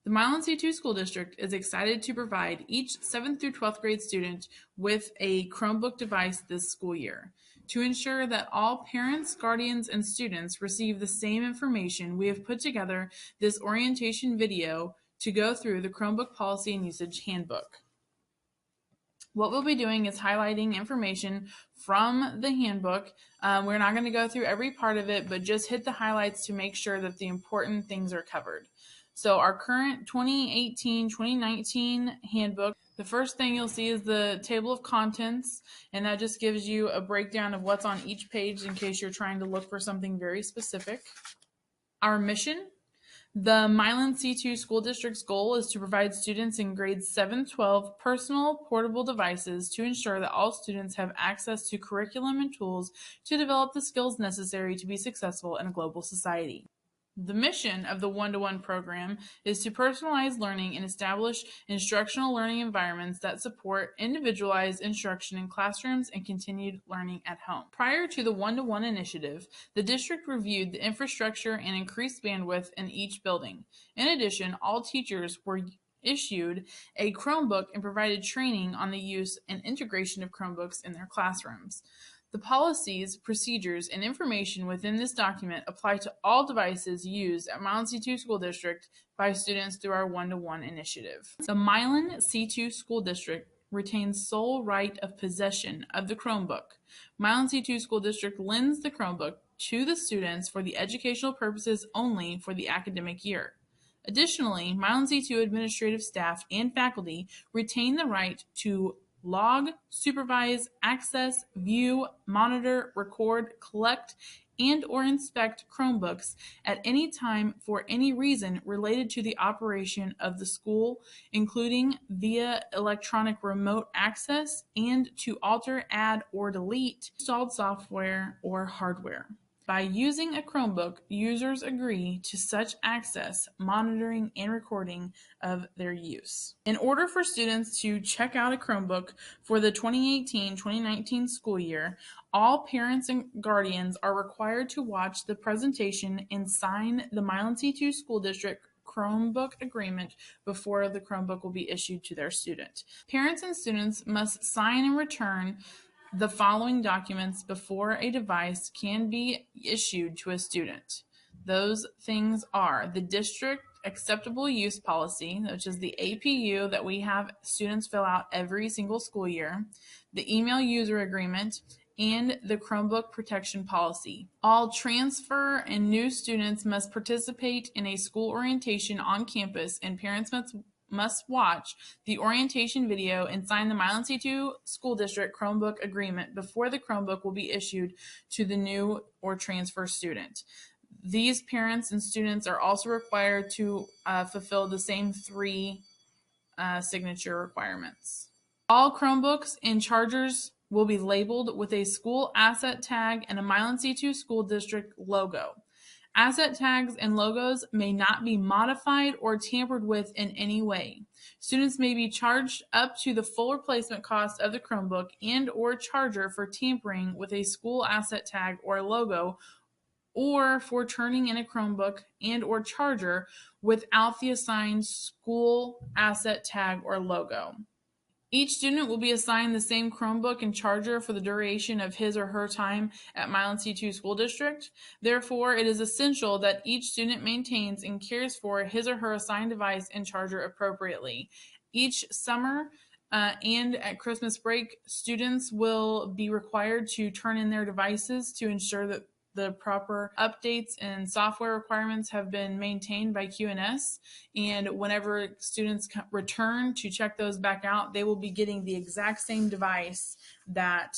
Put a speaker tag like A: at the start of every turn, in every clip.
A: The Milan C2 School District is excited to provide each 7th through 12th grade student with a Chromebook device this school year. To ensure that all parents, guardians, and students receive the same information, we have put together this orientation video to go through the Chromebook Policy and Usage Handbook. What we'll be doing is highlighting information from the handbook. We're not going to go through every part of it, but just hit the highlights to make sure that the important things are covered. So our current 2018-2019 handbook, the first thing you'll see is the table of contents, and that just gives you a breakdown of what's on each page in case you're trying to look for something very specific. Our mission. The Milan C2 School District's goal is to provide students in grades 7-12 personal portable devices to ensure that all students have access to curriculum and tools to develop the skills necessary to be successful in a global society. The mission of the one-to-one program is to personalize learning and establish instructional learning environments that support individualized instruction in classrooms and continued learning at home. Prior to the one-to-one initiative, the district reviewed the infrastructure and increased bandwidth in each building. In addition, all teachers were issued a Chromebook and provided training on the use and integration of Chromebooks in their classrooms. The policies, procedures, and information within this document apply to all devices used at Milan C2 School District by students through our one-to-one initiative. The Milan C2 School District retains sole right of possession of the Chromebook. Milan C2 School District lends the Chromebook to the students for the educational purposes only for the academic year. Additionally, Milan C2 administrative staff and faculty retain the right to log, supervise, access, view, monitor, record, collect, and or inspect Chromebooks at any time for any reason related to the operation of the school, including via electronic remote access, and to alter, add, or delete installed software or hardware. By using a Chromebook, users agree to such access, monitoring, and recording of their use. In order for students to check out a Chromebook for the 2018-2019 school year, all parents and guardians are required to watch the presentation and sign the Milan C2 School District Chromebook agreement before the Chromebook will be issued to their student. Parents and students must sign and return the following documents before a device can be issued to a student. Those things are the District Acceptable Use Policy, which is the APU that we have students fill out every single school year, the Email User Agreement, and the Chromebook Protection Policy. All transfer and new students must participate in a school orientation on campus, and parents must watch the orientation video and sign the Milan C2 School District Chromebook agreement before the Chromebook will be issued to the new or transfer student. These parents and students are also required to fulfill the same 3 signature requirements. All Chromebooks and chargers will be labeled with a school asset tag and a Milan C2 School District logo. Asset tags and logos may not be modified or tampered with in any way. Students may be charged up to the full replacement cost of the Chromebook and or charger for tampering with a school asset tag or logo, or for turning in a Chromebook and or charger without the assigned school asset tag or logo. Each student will be assigned the same Chromebook and charger for the duration of his or her time at Milan C2 School District. Therefore, it is essential that each student maintains and cares for his or her assigned device and charger appropriately. Each summer and at Christmas break, students will be required to turn in their devices to ensure that the proper updates and software requirements have been maintained by QNS, and whenever students return to check those back out, they will be getting the exact same device that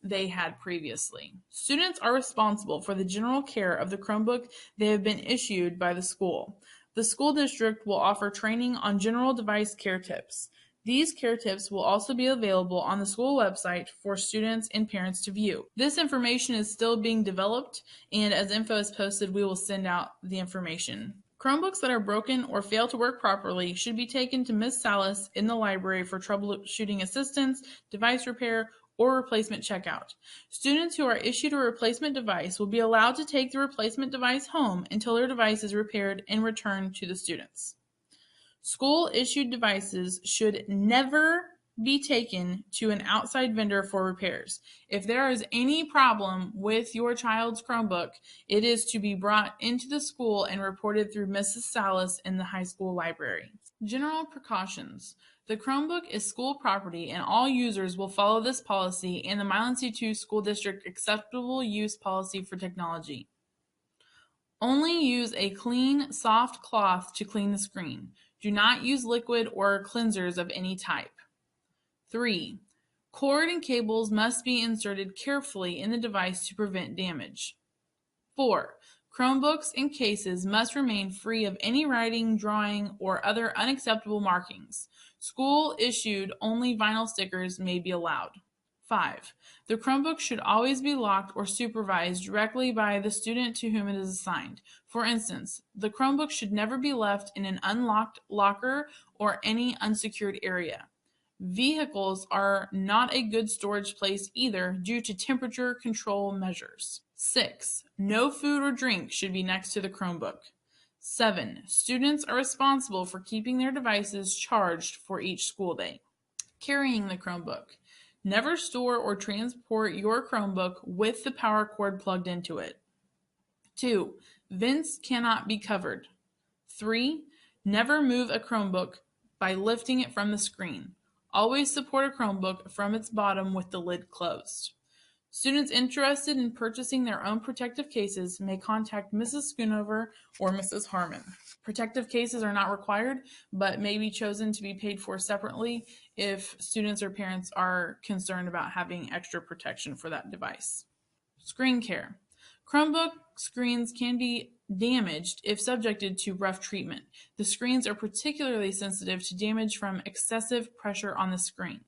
A: they had previously. Students are responsible for the general care of the Chromebook they have been issued by the school. The school district will offer training on general device care tips. These care tips will also be available on the school website for students and parents to view. This information is still being developed, and as info is posted, we will send out the information. Chromebooks that are broken or fail to work properly should be taken to Ms. Salas in the library for troubleshooting assistance, device repair, or replacement checkout. Students who are issued a replacement device will be allowed to take the replacement device home until their device is repaired and returned to the students. School-issued devices should never be taken to an outside vendor for repairs. If there is any problem with your child's Chromebook, it is to be brought into the school and reported through Mrs. Salas in the high school library. General precautions. The Chromebook is school property and all users will follow this policy and the Milan C2 School District Acceptable Use Policy for Technology. Only use a clean, soft cloth to clean the screen. Do not use liquid or cleansers of any type. 3. Cord and cables must be inserted carefully in the device to prevent damage. 4. Chromebooks and cases must remain free of any writing, drawing, or other unacceptable markings. School-issued only vinyl stickers may be allowed. 5. The Chromebook should always be locked or supervised directly by the student to whom it is assigned. For instance, the Chromebook should never be left in an unlocked locker or any unsecured area. Vehicles are not a good storage place either due to temperature control measures. 6. No food or drink should be next to the Chromebook. 7. Students are responsible for keeping their devices charged for each school day. Carrying the Chromebook. Never store or transport your Chromebook with the power cord plugged into it. 2. Vents cannot be covered. 3. Never move a Chromebook by lifting it from the screen. Always support a Chromebook from its bottom with the lid closed. Students interested in purchasing their own protective cases may contact Mrs. Schoonover or Mrs. Harmon. Protective cases are not required, but may be chosen to be paid for separately if students or parents are concerned about having extra protection for that device. Screen care. Chromebook screens can be damaged if subjected to rough treatment. The screens are particularly sensitive to damage from excessive pressure on the screen.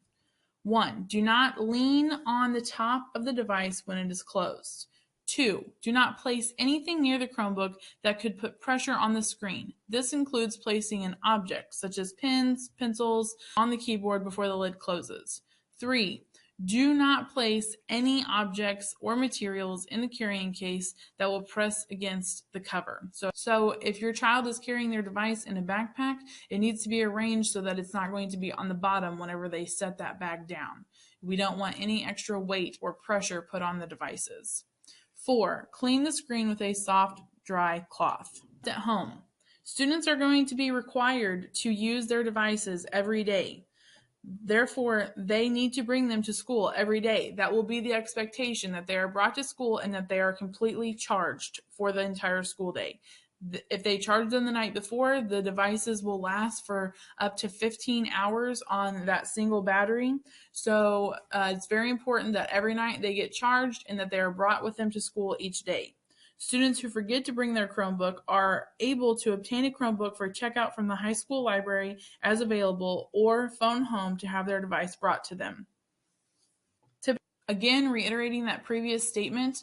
A: 1. Do not lean on the top of the device when it is closed. 2. Do not place anything near the Chromebook that could put pressure on the screen. This includes placing an object, such as pens, pencils, on the keyboard before the lid closes. 3. Do not place any objects or materials in the carrying case that will press against the cover. So if your child is carrying their device in a backpack, it needs to be arranged so that it's not going to be on the bottom whenever they set that bag down. We don't want any extra weight or pressure put on the devices. 4. Clean the screen with a soft, dry cloth. At home, students are going to be required to use their devices every day. Therefore, they need to bring them to school every day. That will be the expectation, that they are brought to school and that they are completely charged for the entire school day. If they charge them the night before, the devices will last for up to 15 hours on that single battery. So it's very important that every night they get charged and that they are brought with them to school each day. Students who forget to bring their Chromebook are able to obtain a Chromebook for checkout from the high school library as available or phone home to have their device brought to them. Again, reiterating that previous statement,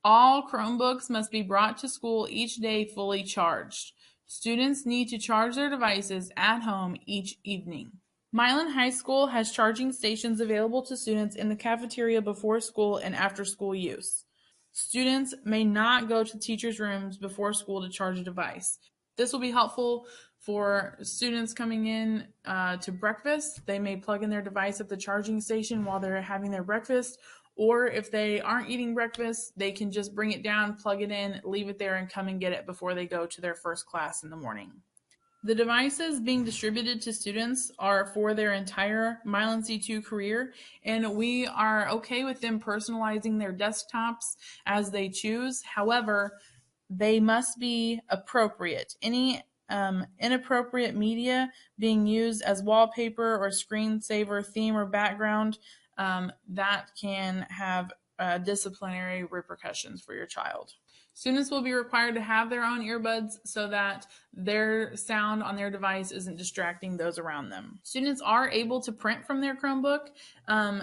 A: all Chromebooks must be brought to school each day fully charged. Students need to charge their devices at home each evening. Milan High School has charging stations available to students in the cafeteria before school and after school use. Students may not go to teachers' rooms before school to charge a device. This will be helpful for students coming in to breakfast. They may plug in their device at the charging station while they're having their breakfast, or if they aren't eating breakfast, they can just bring it down, plug it in, leave it there, and come and get it before they go to their first class in the morning. The devices being distributed to students are for their entire Milan C2 career, and we are okay with them personalizing their desktops as they choose. However, they must be appropriate. Any inappropriate media being used as wallpaper or screensaver, theme, or background, that can have disciplinary repercussions for your child. Students will be required to have their own earbuds so that their sound on their device isn't distracting those around them. Students are able to print from their Chromebook.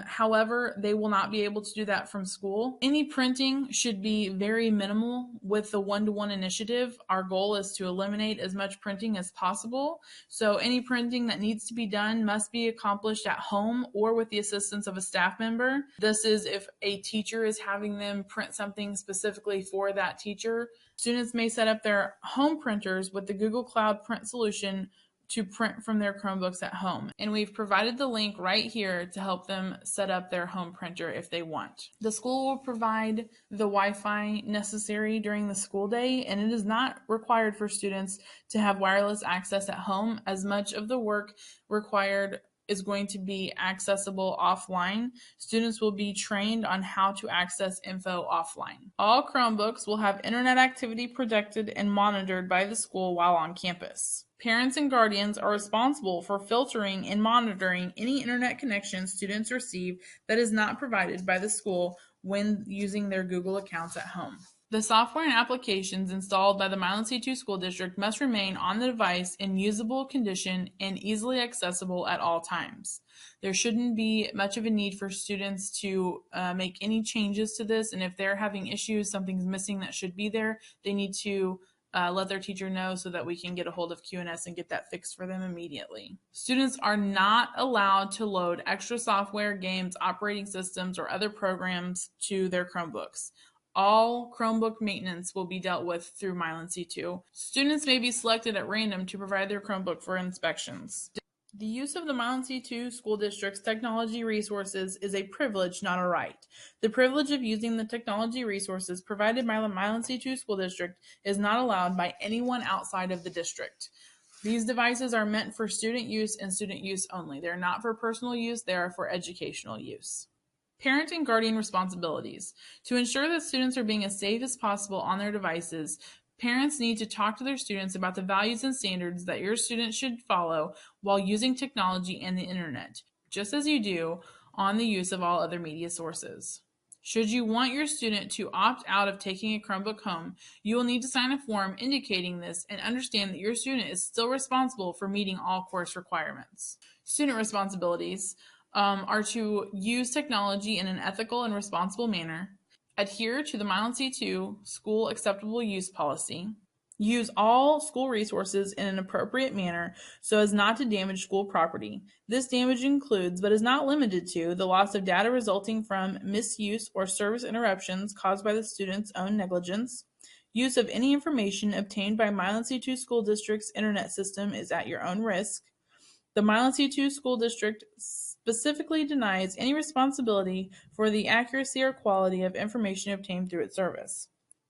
A: However, they will not be able to do that from school. Any printing should be very minimal with the one-to-one initiative. Our goal is to eliminate as much printing as possible. So any printing that needs to be done must be accomplished at home or with the assistance of a staff member. This is if a teacher is having them print something specifically for that teacher. Students may set up their home printers with the Google Cloud Print solution to print from their Chromebooks at home. And we've provided the link right here to help them set up their home printer if they want. The school will provide the Wi-Fi necessary during the school day, and it is not required for students to have wireless access at home, as much of the work required is going to be accessible offline. Students will be trained on how to access info offline. All Chromebooks will have internet activity protected and monitored by the school while on campus. Parents and guardians are responsible for filtering and monitoring any internet connection students receive that is not provided by the school when using their Google accounts at home. The software and applications installed by the Milan C2 School District must remain on the device in usable condition and easily accessible at all times. There shouldn't be much of a need for students to make any changes to this, and if they're having issues, something's missing that should be there, they need to let their teacher know so that we can get a hold of QNS and get that fixed for them immediately. Students are not allowed to load extra software, games, operating systems, or other programs to their Chromebooks. All Chromebook maintenance will be dealt with through Milan C2. Students may be selected at random to provide their Chromebook for inspections. The use of the Milan C2 School District's technology resources is a privilege, not a right. The privilege of using the technology resources provided by the Milan C2 School District is not allowed by anyone outside of the district. These devices are meant for student use and student use only. They're not for personal use, they are for educational use. Parent and guardian responsibilities. To ensure that students are being as safe as possible on their devices, parents need to talk to their students about the values and standards that your students should follow while using technology and the internet, just as you do on the use of all other media sources. Should you want your student to opt out of taking a Chromebook home, you will need to sign a form indicating this and understand that your student is still responsible for meeting all course requirements. Student responsibilities are to use technology in an ethical and responsible manner, adhere to the Milan C2 school acceptable use policy, use all school resources in an appropriate manner so as not to damage school property. This damage includes, but is not limited to, the loss of data resulting from misuse or service interruptions caused by the student's own negligence. Use of any information obtained by Milan C2 School District's internet system is at your own risk. The Milan C2 School District specifically denies any responsibility for the accuracy or quality of information obtained through its service.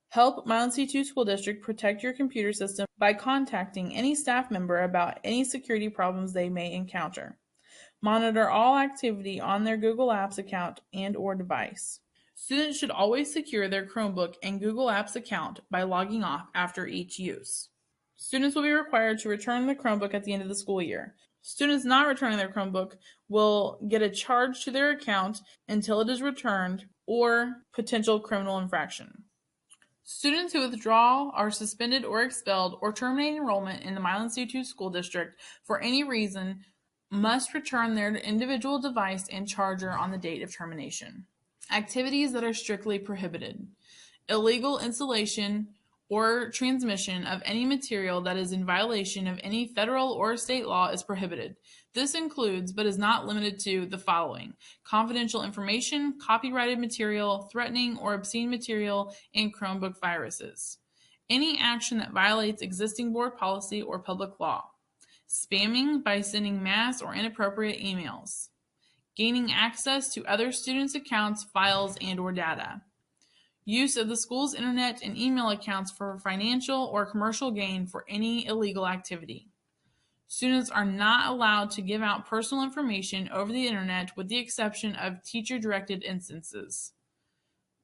A: Help Milan C2 School District protect your computer system by contacting any staff member about any security problems they may encounter. Monitor all activity on their Google Apps account and/or device. Students should always secure their Chromebook and Google Apps account by logging off after each use. Students will be required to return the Chromebook at the end of the school year. Students not returning their Chromebook will get a charge to their account until it is returned or potential criminal infraction. Students who withdraw, are suspended or expelled, or terminate enrollment in the Milan C2 School District for any reason must return their individual device and charger on the date of termination. Activities that are strictly prohibited. Illegal installation or transmission of any material that is in violation of any federal or state law is prohibited. This includes, but is not limited to, the following: confidential information, copyrighted material, threatening or obscene material, and Chromebook viruses. Any action that violates existing board policy or public law. Spamming by sending mass or inappropriate emails. Gaining access to other students' accounts, files, and/or data. Use of the school's internet and email accounts for financial or commercial gain for any illegal activity. Students are not allowed to give out personal information over the internet with the exception of teacher-directed instances.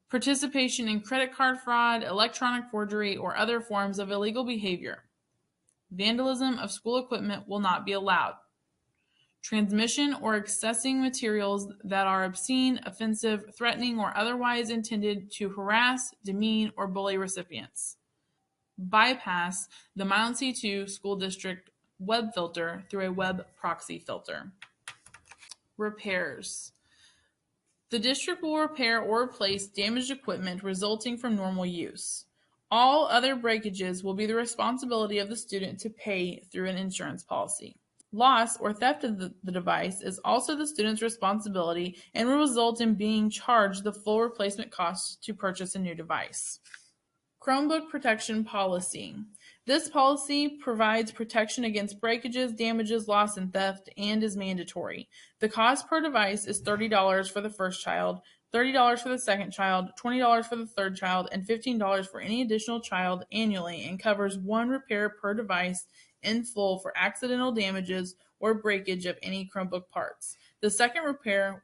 A: Participation in credit card fraud, electronic forgery, or other forms of illegal behavior. Vandalism of school equipment will not be allowed. Transmission or accessing materials that are obscene, offensive, threatening, or otherwise intended to harass, demean, or bully recipients. Bypass the Milan C2 School District web filter through a web proxy filter. Repairs. The district will repair or replace damaged equipment resulting from normal use. All other breakages will be the responsibility of the student to pay through an insurance policy. Loss or theft of the device is also the student's responsibility and will result in being charged the full replacement cost to purchase a new device. Chromebook protection policy. This policy provides protection against breakages, damages, loss, and theft, and is mandatory. The cost per device is $30 for the first child, $30 for the second child, $20 for the third child, and $15 for any additional child annually, and covers one repair per device in full for accidental damages or breakage of any Chromebook parts. The second repair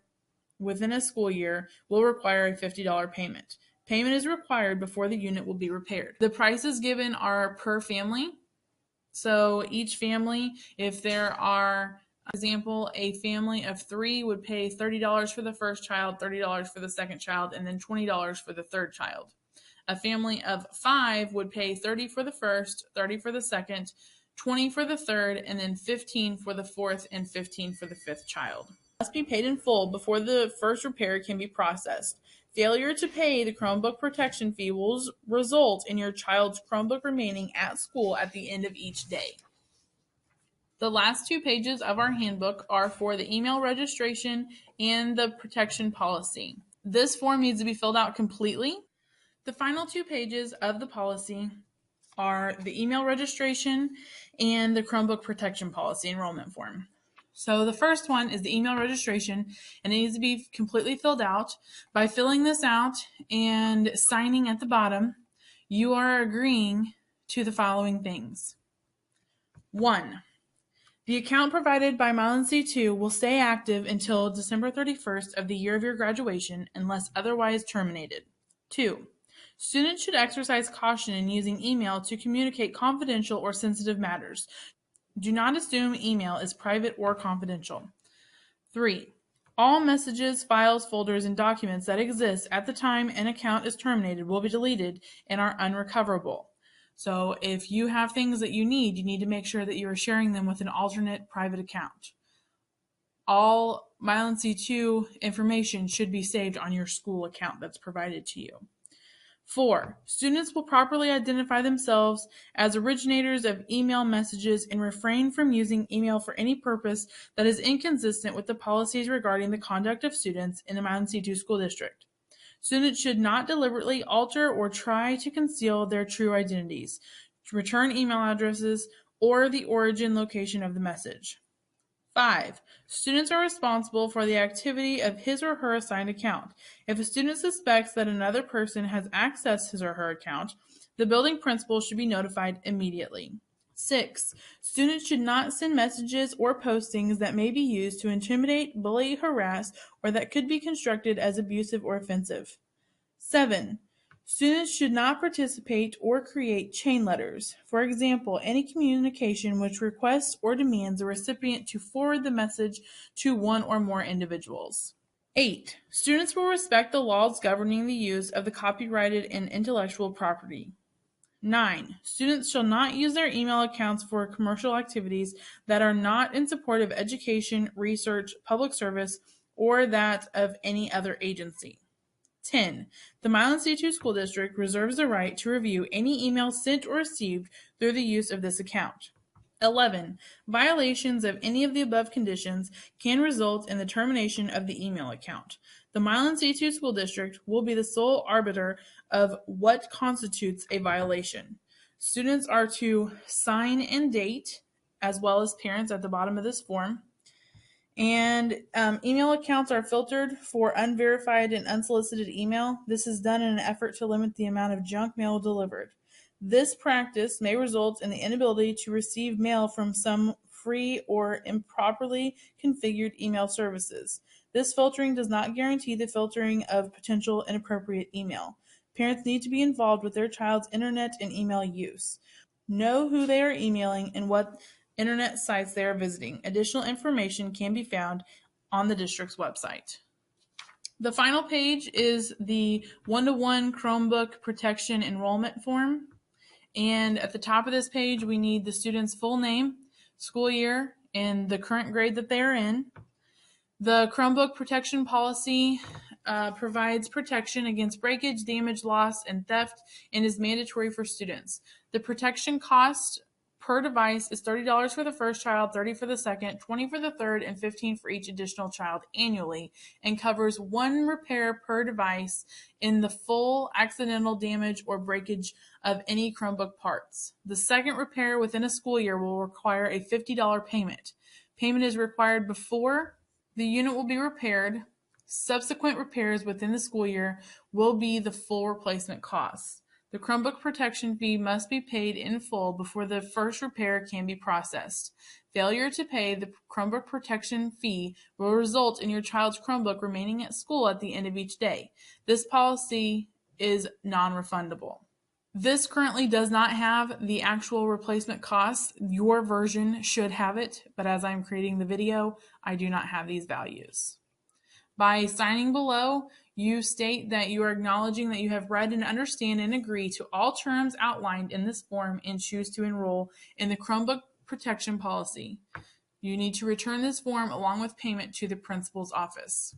A: within a school year will require a $50 payment. Payment is required before the unit will be repaired. The prices given are per family. So each family, if there are, for example, a family of 3 would pay $30 for the first child, $30 for the second child, and then $20 for the third child. A family of 5 would pay $30 for the first, $30 for the second, $20 for the third, and then $15 for the fourth and $15 for the fifth child. Must be paid in full before the first repair can be processed. Failure to pay the Chromebook protection fee will result in your child's Chromebook remaining at school at the end of each day. The last 2 pages of our handbook are for the email registration and the protection policy. This form needs to be filled out completely. The final 2 pages of the policy are the email registration and the Chromebook protection policy enrollment form. So the first one is the email registration, and it needs to be completely filled out. By filling this out and signing at the bottom, you are agreeing to the following things. 1. The account provided by Milan C2 will stay active until December 31st of the year of your graduation unless otherwise terminated. 2. Students should exercise caution in using email to communicate confidential or sensitive matters. Do not assume email is private or confidential. 3. All messages, files, folders, and documents that exist at the time an account is terminated will be deleted and are unrecoverable. So if you have things that you need to make sure that you are sharing them with an alternate private account. All Milan C2 information should be saved on your school account that's provided to you. 4. Students will properly identify themselves as originators of email messages and refrain from using email for any purpose that is inconsistent with the policies regarding the conduct of students in the Milan C2 school district. Students should not deliberately alter or try to conceal their true identities, return email addresses, or the origin location of the message. 5. Students are responsible for the activity of his or her assigned account. If a student suspects that another person has accessed his or her account, the building principal should be notified immediately. 6. Students should not send messages or postings that may be used to intimidate, bully, harass, or that could be construed as abusive or offensive. 7. Students should not participate or create chain letters. For example, any communication which requests or demands the recipient to forward the message to one or more individuals. 8. Students will respect the laws governing the use of the copyrighted and intellectual property. 9. Students shall not use their email accounts for commercial activities that are not in support of education, research, public service, or that of any other agency. 10. The Milan C2 School District reserves the right to review any email sent or received through the use of this account. 11. Violations of any of the above conditions can result in the termination of the email account. The Milan C2 School District will be the sole arbiter of what constitutes a violation. Students are to sign and date, as well as parents at the bottom of this form. And email accounts are filtered for unverified and unsolicited email. This is done in an effort to limit the amount of junk mail delivered. This practice may result in the inability to receive mail from some free or improperly configured email services. This filtering does not guarantee the filtering of potential inappropriate email. Parents need to be involved with their child's internet and email use. Know who they are emailing and what internet sites they are visiting. Additional information can be found on the district's website. The final page is the one-to-one Chromebook protection enrollment form. And at the top of this page, we need the student's full name, school year, and the current grade that they are in. The Chromebook protection policy provides protection against breakage, damage, loss, and theft, and is mandatory for students. The protection cost per device is $30 for the first child, $30 for the second, $20 for the third, and $15 for each additional child annually, and covers one repair per device in the full accidental damage or breakage of any Chromebook parts. The second repair within a school year will require a $50 payment. Payment is required before the unit will be repaired. Subsequent repairs within the school year will be the full replacement costs. The Chromebook protection fee must be paid in full before the first repair can be processed. Failure to pay the Chromebook protection fee will result in your child's Chromebook remaining at school at the end of each day. This policy is non-refundable. This currently does not have the actual replacement costs. Your version should have it, but as I'm creating the video, I do not have these values. By signing below, you state that you are acknowledging that you have read and understand and agree to all terms outlined in this form and choose to enroll in the Chromebook protection policy. You need to return this form along with payment to the principal's office.